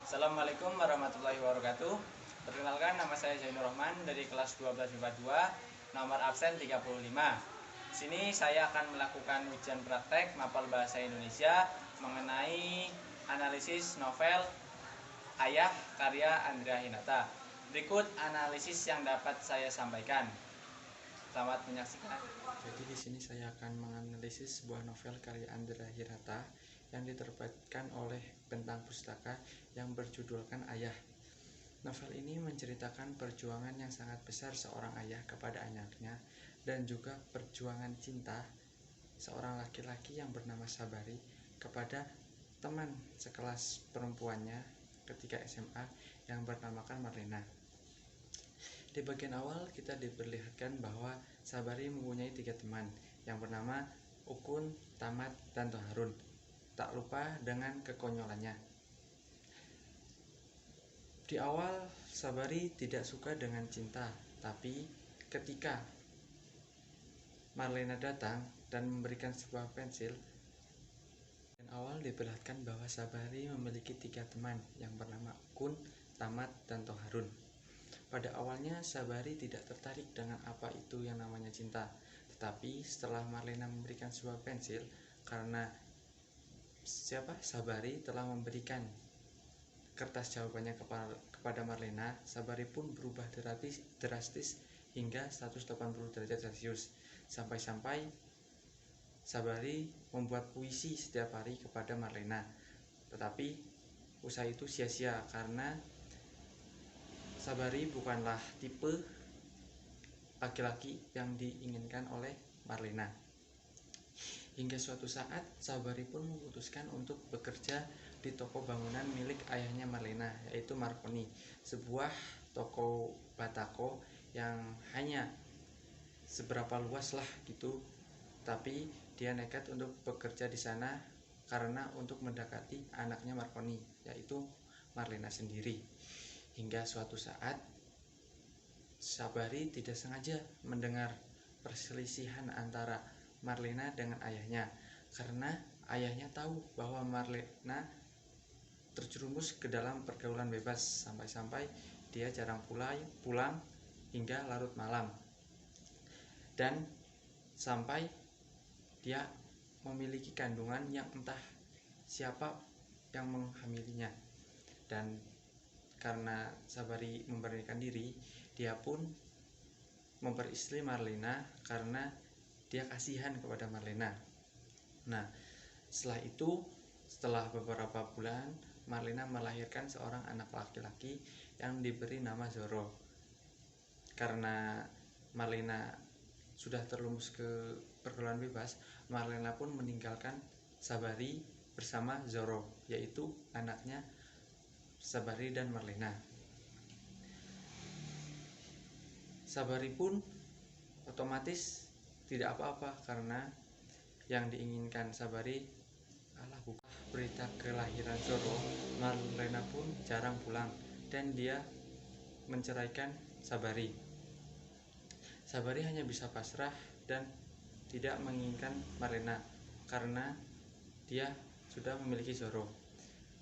Assalamualaikum warahmatullahi wabarakatuh. Perkenalkan, nama saya Zainur Rahman dari kelas 12 IPA 2, nomor absen 35. Di sini saya akan melakukan ujian praktek mapel bahasa Indonesia mengenai analisis novel Ayah karya Andrea Hinata. Berikut analisis yang dapat saya sampaikan. Selamat menyaksikan. Jadi di sini saya akan menganalisis sebuah novel karya Andrea Hirata yang diterbitkan oleh Bentang Pustaka yang berjudulkan Ayah. Novel ini menceritakan perjuangan yang sangat besar seorang ayah kepada anaknya dan juga perjuangan cinta seorang laki-laki yang bernama Sabari kepada teman sekelas perempuannya ketika SMA yang bernamakan Marlena. Di bagian awal kita diperlihatkan bahwa Sabari mempunyai 3 teman yang bernama Ukun, Tamat, dan Toharun. Tak lupa dengan kekonyolannya. Di awal Sabari tidak suka dengan cinta, tapi ketika Marlena datang dan memberikan sebuah pensil, dan awal diperlihatkan bahwa Sabari memiliki 3 teman yang bernama Ukun, Tamat, dan Toharun. Pada awalnya Sabari tidak tertarik dengan apa itu yang namanya cinta, tetapi setelah Marlena memberikan sebuah pensil, karena Sabari telah memberikan kertas jawabannya kepada Marlena, Sabari pun berubah drastis hingga 180 derajat Celcius, sampai-sampai Sabari membuat puisi setiap hari kepada Marlena. Tetapi usaha itu sia-sia karena Sabari bukanlah tipe laki-laki yang diinginkan oleh Marlena. Hingga suatu saat Sabari pun memutuskan untuk bekerja di toko bangunan milik ayahnya Marlena, yaitu Marconi, sebuah toko batako yang hanya seberapa luas lah gitu, tapi dia nekat untuk bekerja di sana karena untuk mendekati anaknya Marconi, yaitu Marlena sendiri. Hingga suatu saat Sabari tidak sengaja mendengar perselisihan antara Marlena dengan ayahnya, karena ayahnya tahu bahwa Marlena terjerumus ke dalam pergaulan bebas, sampai-sampai dia jarang pulang hingga larut malam, dan sampai dia memiliki kandungan yang entah siapa yang menghamilinya. Dan karena Sabari memberanikan diri, dia pun memperistri Marlena karena dia kasihan kepada Marlena. Nah, setelah beberapa bulan, Marlena melahirkan seorang anak laki-laki yang diberi nama Zoro. Karena Marlena sudah terlumus ke pergaulan bebas, Marlena pun meninggalkan Sabari bersama Zoro, yaitu anaknya Sabari dan Marlena. Sabari pun otomatis tidak apa-apa karena yang diinginkan Sabari bukan berita kelahiran Zoro. Marlena pun jarang pulang dan dia menceraikan Sabari. Sabari hanya bisa pasrah dan tidak menginginkan Marlena karena dia sudah memiliki Zoro.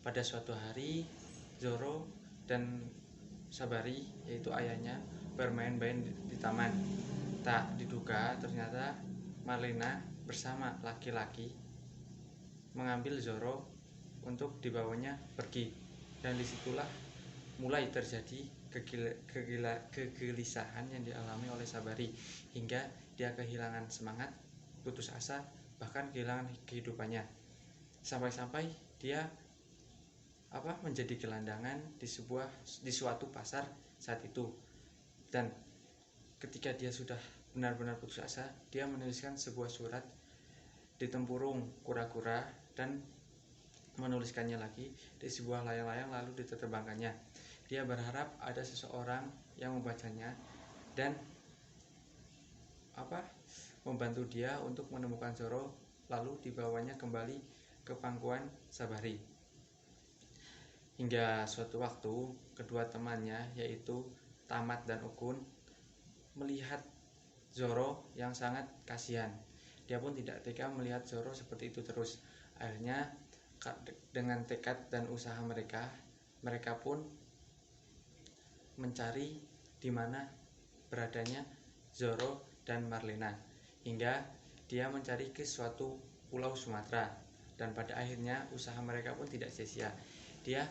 Pada suatu hari, Zoro dan Sabari, yaitu ayahnya, bermain-main di taman. Tak diduga ternyata Marlena bersama laki-laki mengambil Zoro untuk dibawanya pergi, dan disitulah mulai terjadi kegelisahan yang dialami oleh Sabari hingga dia kehilangan semangat, putus asa, bahkan kehilangan kehidupannya, sampai-sampai dia menjadi gelandangan di suatu pasar saat itu. Dan ketika dia sudah benar-benar putus asa, dia menuliskan sebuah surat di tempurung kura-kura dan menuliskannya lagi di sebuah layang-layang lalu diterbangkannya. Dia berharap ada seseorang yang membacanya dan membantu dia untuk menemukan Zoro, lalu dibawanya kembali ke pangkuan Sabari. Hingga suatu waktu kedua temannya, yaitu Tamat dan Ukun, melihat Zoro yang sangat kasihan. Dia pun tidak tega melihat Zoro seperti itu terus. Akhirnya dengan tekad dan usaha mereka, mereka pun mencari di mana beradanya Zoro dan Marlena hingga dia mencari ke suatu pulau Sumatera, dan pada akhirnya usaha mereka pun tidak sia-sia. Dia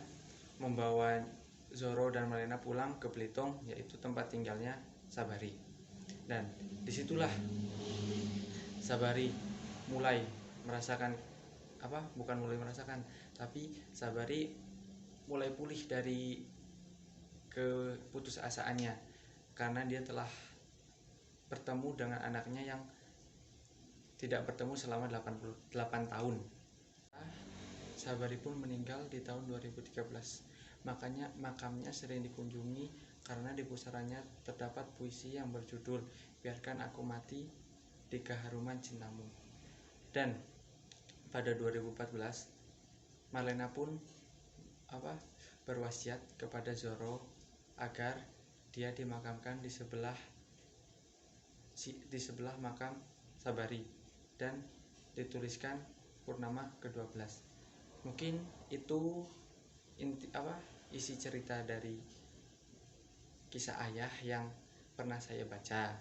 membawa Zoro dan Marlena pulang ke Belitung, yaitu tempat tinggalnya Sabari. Dan disitulah Sabari mulai merasakan bukan mulai merasakan, tapi Sabari mulai pulih dari keputusasaannya karena dia telah bertemu dengan anaknya yang tidak bertemu selama 88 tahun. Sabari pun meninggal di tahun 2013. Makanya makamnya sering dikunjungi karena di pusarannya terdapat puisi yang berjudul Biarkan Aku Mati di Keharuman Cintamu. Dan pada 2014 Marlena pun berwasiat kepada Zoro agar dia dimakamkan di sebelah makam Sabari dan dituliskan Purnama ke-12. Mungkin itu isi cerita dari kisah ayah yang pernah saya baca.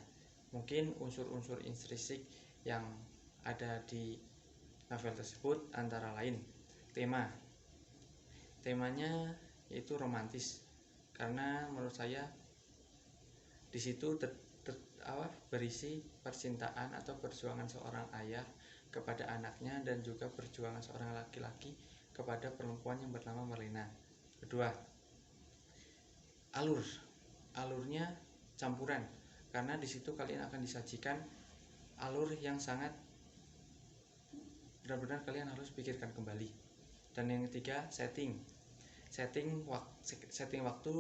Mungkin unsur-unsur intrinsik yang ada di novel tersebut antara lain temanya yaitu romantis, karena menurut saya di situ berisi percintaan atau perjuangan seorang ayah kepada anaknya dan juga perjuangan seorang laki-laki kepada perempuan yang bernama Marlena. Kedua, alurnya campuran, karena di situ kalian akan disajikan alur yang sangat benar-benar kalian harus pikirkan kembali. Dan yang ketiga, setting waktu.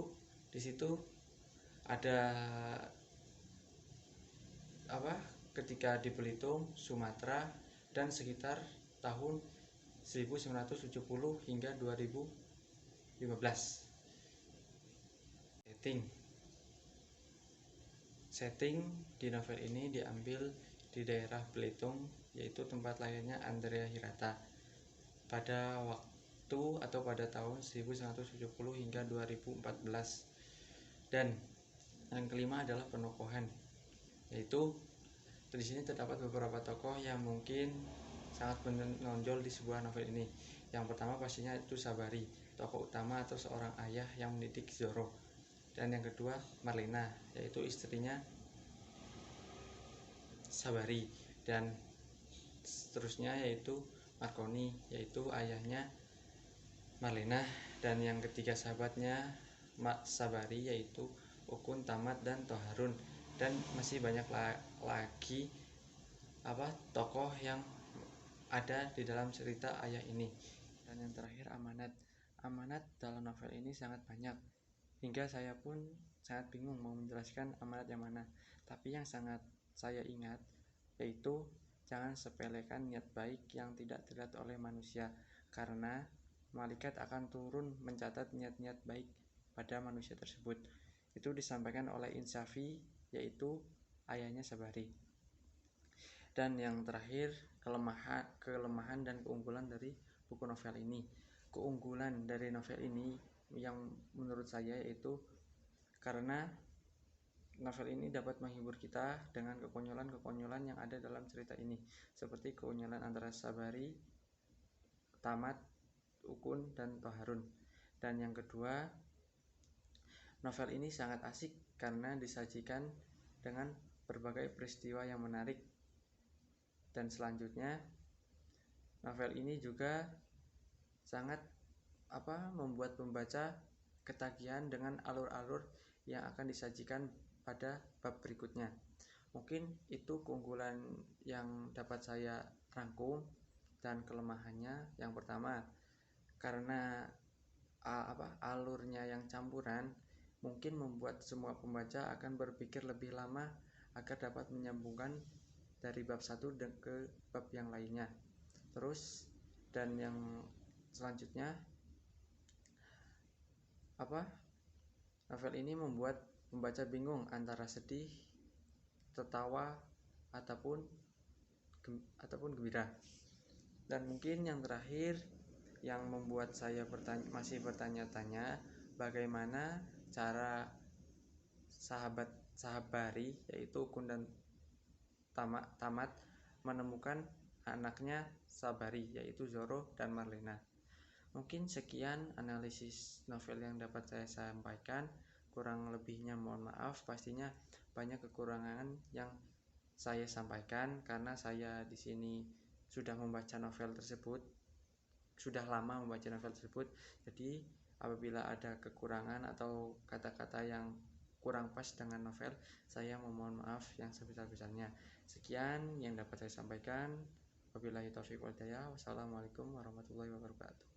Di situ ada ketika di Belitung, Sumatera, dan sekitar tahun 1970 hingga 2015. Setting di novel ini diambil di daerah Belitung, yaitu tempat lahirnya Andrea Hirata pada tahun 1970 hingga 2014. Dan yang kelima adalah penokohan, yaitu di sini terdapat beberapa tokoh yang mungkin sangat menonjol di sebuah novel ini. Yang pertama pastinya itu Sabari, tokoh utama atau seorang ayah yang mendidik Zoro. Dan yang kedua Marlena, yaitu istrinya Sabari. Dan seterusnya yaitu Marconi, yaitu ayahnya Marlena. Dan yang ketiga sahabatnya Sabari, yaitu Ukun, Tamat, dan Toharun. Dan masih banyak lagi tokoh yang ada di dalam cerita ayah ini. Dan yang terakhir amanat dalam novel ini sangat banyak hingga saya pun sangat bingung mau menjelaskan amanat yang mana. Tapi yang sangat saya ingat yaitu jangan sepelekan niat baik yang tidak terlihat oleh manusia, karena malaikat akan turun mencatat niat-niat baik pada manusia tersebut. Itu disampaikan oleh Insafi, yaitu ayahnya Sabari. Dan yang terakhir, kelemahan dan keunggulan dari buku novel ini. Keunggulan dari novel ini yang menurut saya yaitu karena novel ini dapat menghibur kita dengan kekonyolan-kekonyolan yang ada dalam cerita ini, seperti kekonyolan antara Sabari, Tamat, Ukun, dan Toharun. Dan yang kedua, novel ini sangat asik karena disajikan dengan berbagai peristiwa yang menarik. Dan selanjutnya, novel ini juga sangat membuat pembaca ketagihan dengan alur-alur yang akan disajikan pada bab berikutnya. Mungkin itu keunggulan yang dapat saya rangkum. Dan kelemahannya, yang pertama, karena alurnya yang campuran, mungkin membuat semua pembaca akan berpikir lebih lama agar dapat menyambungkan dari bab satu ke bab yang lainnya. Terus, dan yang selanjutnya, novel ini membuat pembaca bingung antara sedih, tertawa, ataupun gembira. Dan mungkin yang terakhir, yang membuat saya masih bertanya-tanya bagaimana cara sahabat Sahabari yaitu Ukun dan Tamat menemukan anaknya Sabari yaitu Zoro dan Marlena. Mungkin sekian analisis novel yang dapat saya sampaikan. Kurang lebihnya mohon maaf, pastinya banyak kekurangan yang saya sampaikan karena saya di sini sudah membaca novel tersebut, sudah lama membaca novel tersebut. Jadi apabila ada kekurangan atau kata-kata yang kurang pas dengan novel, saya memohon maaf yang sebesar-besarnya. Sekian yang dapat saya sampaikan. Wabillahi taufiq wal hidayah. Wassalamualaikum warahmatullahi wabarakatuh.